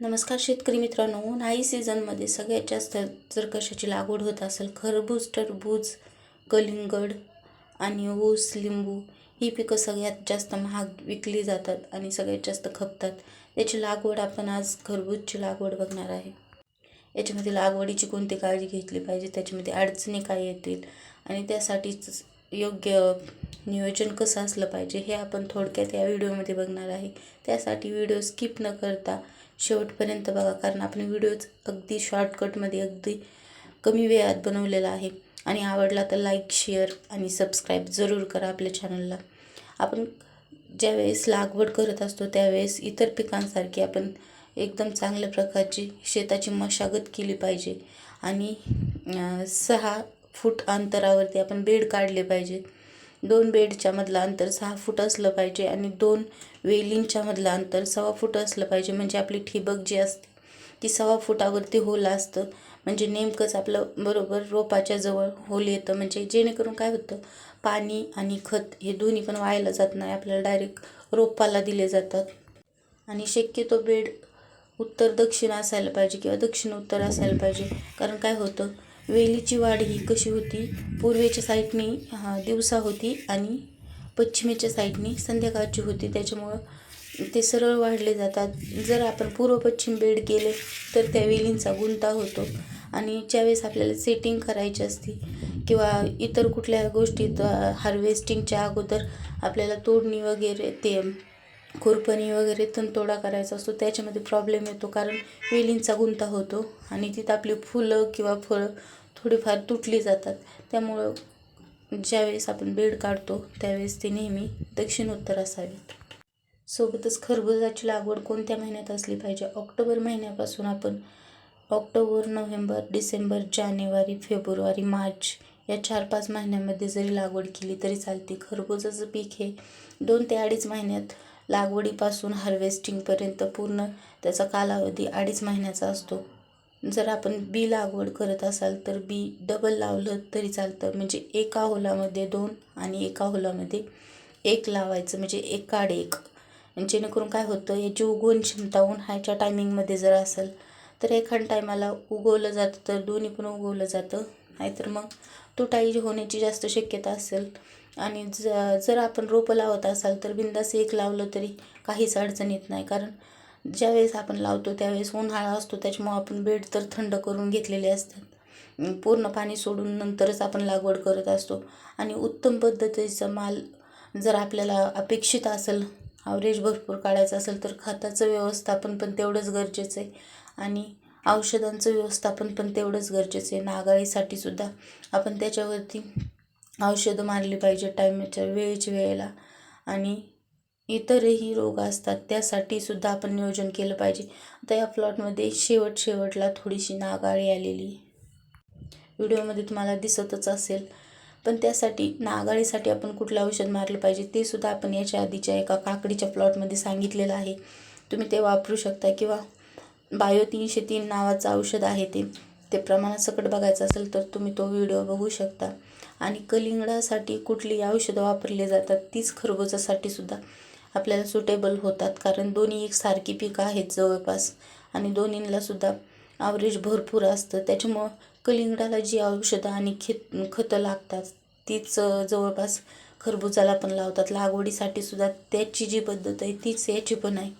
नमस्कार शेतकरी मित्रांनो, उन्हाळी सीझनमध्ये सगळ्यात जास्त जर कशाची लागवड होत असेल, खरबूज, टरबूज, कलिंगड आणि ऊस, लिंबू ही पिकं सगळ्यात जास्त महाग विकली जातात आणि सगळ्यात जास्त खपतात. याची लागवड आपण आज खरबूजची लागवड बघणार आहे. याच्यामध्ये लागवडीची कोणती काळजी घेतली पाहिजे, त्याच्यामध्ये अडचणी काय येतील आणि त्यासाठीच योग्य नियोजन कसं असलं पाहिजे हे आपण थोडक्यात या व्हिडिओमध्ये बघणार आहे. त्यासाठी व्हिडिओ स्किप न करता शेवटपर्यंत बघा, कारण आपण व्हिडिओच अगदी शॉर्टकटमध्ये अगदी कमी वेळात बनवलेला आहे. आणि आवडला तर लाईक, शेअर आणि सबस्क्राईब जरूर करा आपल्या चॅनलला. आपण ज्यावेळेस लागवड करत असतो त्यावेळेस इतर पिकांसारखी आपण एकदम चांगल्या प्रकारची शेताची मशागत केली पाहिजे आणि 6 फूट अंतरावरती आपण बेड काढले पाहिजे. 2 बेडच्या मधलं अंतर 6 फूट असलं पाहिजे आणि 2 वेलींच्या मधलं अंतर 1.25 फूट असलं पाहिजे. म्हणजे आपली ठिबक जी असते ती 1.25 फुटावरती होल असतं, म्हणजे नेमकंच आपलं बरोबर रोपाच्या जवळ होल येतं. म्हणजे जेणेकरून काय होतं, पाणी आणि खत हे दोन्ही पण वायाला जात नाही, आपल्याला डायरेक्ट रोपाला दिले जातात. आणि शक्यतो बेड उत्तर दक्षिण असायला पाहिजे किंवा दक्षिण उत्तर असायला पाहिजे. कारण काय होतं, वेलीची वाढ ही कशी होती, पूर्वेच्या साईडनी दिवसा होती आणि पश्चिमेच्या साईडनी संध्याकाळची होती. त्याच्यामुळं ते सरळ वाढले जातात. जर आपण पूर्व पश्चिम बेड केले तर त्या वेलींचा गुंता होतो आणि ज्यावेळेस आपल्याला सेटिंग करायची असते किंवा इतर कुठल्या गोष्टीत हार्वेस्टिंगच्या अगोदर आपल्याला तोडणी वगैरे ते खुरपणी वगैरे तणतोडा करायचा असतो, त्याच्यामध्ये प्रॉब्लेम येतो. कारण वेलींचा गुंता होतो आणि तिथं आपली फुलं किंवा फळं थोडीफार तुटली जातात. त्यामुळं ज्यावेळेस आपण बेड काढतो त्यावेळेस ते नेहमी दक्षिण उत्तर असावेत. सोबतच खरबुजाची लागवड कोणत्या महिन्यात असली पाहिजे? ऑक्टोबर महिन्यापासून आपण ऑक्टोबर, नोव्हेंबर, डिसेंबर, जानेवारी, फेब्रुवारी, मार्च या 4-5 महिन्यांमध्ये जरी लागवड केली तरी चालते. खरबुजाचं पीक हे 2 ते 2.5 महिन्यात लागवडीपासून हार्वेस्टिंगपर्यंत पूर्ण त्याचा कालावधी 2.5 महिन्याचा असतो. जर आपण बी लागवड करत असाल तर बी डबल लावलं तरी चालतं. म्हणजे एका होलामध्ये 2 आणि एका होलामध्ये 1 लावायचं, म्हणजे 1 आड 1. जेणेकरून काय होतं, याची उगवण क्षमता उन्हाळ्याच्या टायमिंगमध्ये जर असेल तर एखाद्या टायमाला उगवलं जातं तर दोन्ही पण उगवलं जातं, नाहीतर मग तुटाई होण्याची जास्त शक्यता असेल. आणि जर आपण रोपं लावत असाल तर बिनधास्त 1 लावलं तरी काहीच अडचण येत नाही. कारण ज्यावेळेस आपण लावतो त्यावेळेस उन्हाळा असतो, त्याच्यामुळं आपण बेड तर थंड करून घेतलेले असतात. पूर्ण पाणी सोडून नंतरच आपण लागवड करत असतो. आणि उत्तम पद्धतीचा माल जर आपल्याला अपेक्षित असेल, ॲव्हरेज भरपूर काढायचं असेल तर खताचं व्यवस्थापन पण तेवढंच गरजेचं आहे आणि औषधांचं व्यवस्थापन पण तेवढंच गरजेचं आहे. नागाळीसाठी सुद्धा आपण त्याच्यावरती औषधं मारली पाहिजे टायमाच्या वेळेला. आणि इतरही रोग असतात त्यासाठी सुद्धा आपण नियोजन केलं पाहिजे. आता या प्लॉटमध्ये शेवटला थोडीशी नागाळी आलेली व्हिडिओमध्ये तुम्हाला दिसतच असेल. पण त्यासाठी नागाळीसाठी आपण कुठलं औषध मारलं पाहिजे ते सुद्धा आपण याच्या आधीच्या एका काकडीच्या प्लॉटमध्ये सांगितलेलं आहे. तुम्ही ते वापरू शकता किंवा बायो 303 नावाचं औषध आहे ते प्रमाणासकट बघायचं असेल तर तुम्ही तो व्हिडिओ बघू शकता. आणि कलिंगडासाठी कुठली औषधं वापरली जातात तीच खरबुजासाठी सुद्धा आपल्याला सुटेबल होतात. कारण दोन्ही एकसारखी पिकं आहेत जवळपास आणि दोन्हींना सुद्धा ॲव्हरेज भरपूर असतं. त्याच्यामुळं कलिंगडाला जी औषधं आणि खतं लागतात तीच जवळपास खरबुजाला पण लावतात. लागवडीसाठी सुद्धा त्याची जी पद्धत आहे तीच याची पण आहे.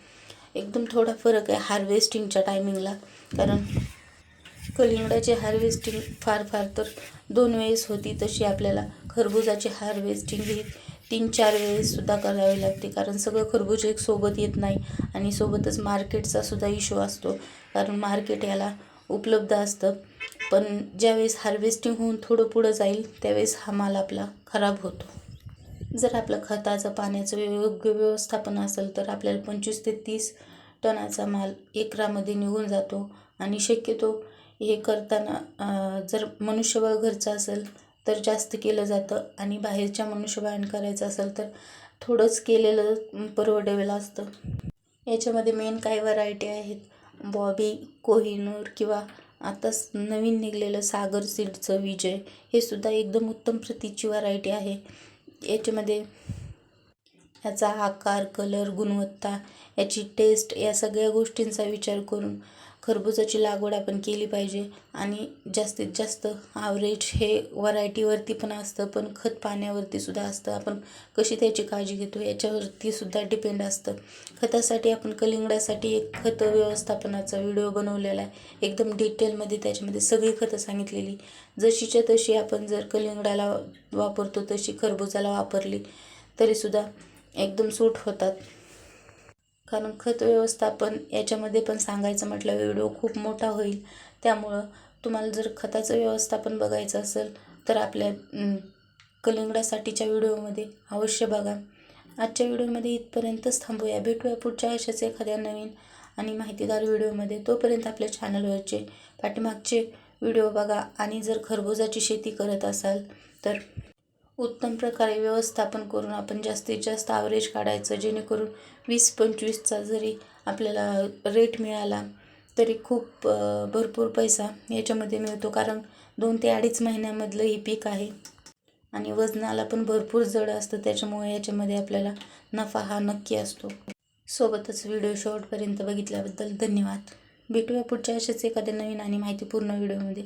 एकदम थोडा फरक आहे हार्वेस्टिंगच्या टायमिंगला. कारण कलिंगडाची हार्वेस्टिंग फार तर 2 वेळेस होती, तशी आपल्याला खरबुजाची हार्वेस्टिंग ही 3-4 वेळेससुद्धा करावी लागते. कारण सगळं खरबूज एक सोबत येत नाही आणि सोबतच मार्केटचा सुद्धा इश्यू असतो. कारण मार्केट याला उपलब्ध असतं, पण ज्यावेळेस हार्वेस्टिंग होऊन थोडं पुढं जाईल त्यावेळेस हा माल आपला खराब होतो. जर आपलं खताचं पाण्याचं योग्य व्यवस्थापन असेल तर आपल्याला 25 ते 30 टनाचा माल एकरामध्ये निघून जातो. आणि शक्यतो हे करताना जर मनुष्यबळ घरचं असेल तर जास्त केलं जातं आणि बाहेरच्या मनुष्यबळाने करायचं असेल तर थोडंच केलेलं परवडेबल असतं. याच्यामध्ये मेन काही व्हरायटी आहेत, बॉबी, कोहिनूर किंवा आताच नवीन निघलेलं सागर सीडचं विजय, हे सुद्धा एकदम उत्तम प्रतीची व्हरायटी आहे. याच्यामध्ये याचा आकार, कलर, गुणवत्ता, याची टेस्ट या सगळ्या गोष्टींचा विचार करून खरबुजाची लागवड आपण केली पाहिजे. आणि जास्तीत जास्त ॲव्हरेज हे व्हरायटीवरती पण असतं, पण खत पाण्यावरती सुद्धा असतं. आपण कशी त्याची काळजी घेतो याच्यावरती सुद्धा डिपेंड असतं. खतासाठी आपण कलिंगडासाठी एक खत व्यवस्थापनाचा व्हिडिओ बनवलेला आहे, एकदम डिटेलमध्ये. त्याच्यामध्ये सगळी खतं सांगितलेली, जशीच्या तशी आपण जर कलिंगडाला वापरतो तशी खरबुजाला वापरली तरीसुद्धा एकदम सूट होतात. कारण खत व्यवस्थापन याच्यामध्ये पण सांगायचं म्हटलं व्हिडिओ खूप मोठा होईल. त्यामुळं तुम्हाला जर खताचं व्यवस्थापन बघायचं असेल तर आपल्या कलिंगडासाठीच्या व्हिडिओमध्ये अवश्य बघा. आजच्या व्हिडिओमध्ये इथपर्यंतच थांबूया. भेटूया पुढच्या अशाच एखाद्या नवीन आणि माहितीदार व्हिडिओमध्ये. तोपर्यंत आपल्या चॅनलवरचे पाठीमागचे व्हिडिओ बघा. आणि जर खरबुजाची शेती करत असाल तर उत्तम प्रकारे व्यवस्थापन करून आपण जास्तीत जास्त ॲव्हरेज काढायचं, जेणेकरून 20-25चा जरी आपल्याला रेट मिळाला तरी खूप भरपूर पैसा याच्यामध्ये मिळतो. कारण 2 ते 2.5 महिन्यामधलं हे पीक आहे आणि वजनाला पण भरपूर जड असतं. त्याच्यामुळे याच्यामध्ये आपल्याला नफा हा नक्की असतो. सोबतच व्हिडिओ शेवटपर्यंत बघितल्याबद्दल धन्यवाद. भेटूया पुढच्या अशाच एखाद्या नवीन आणि माहितीपूर्ण व्हिडिओमध्ये.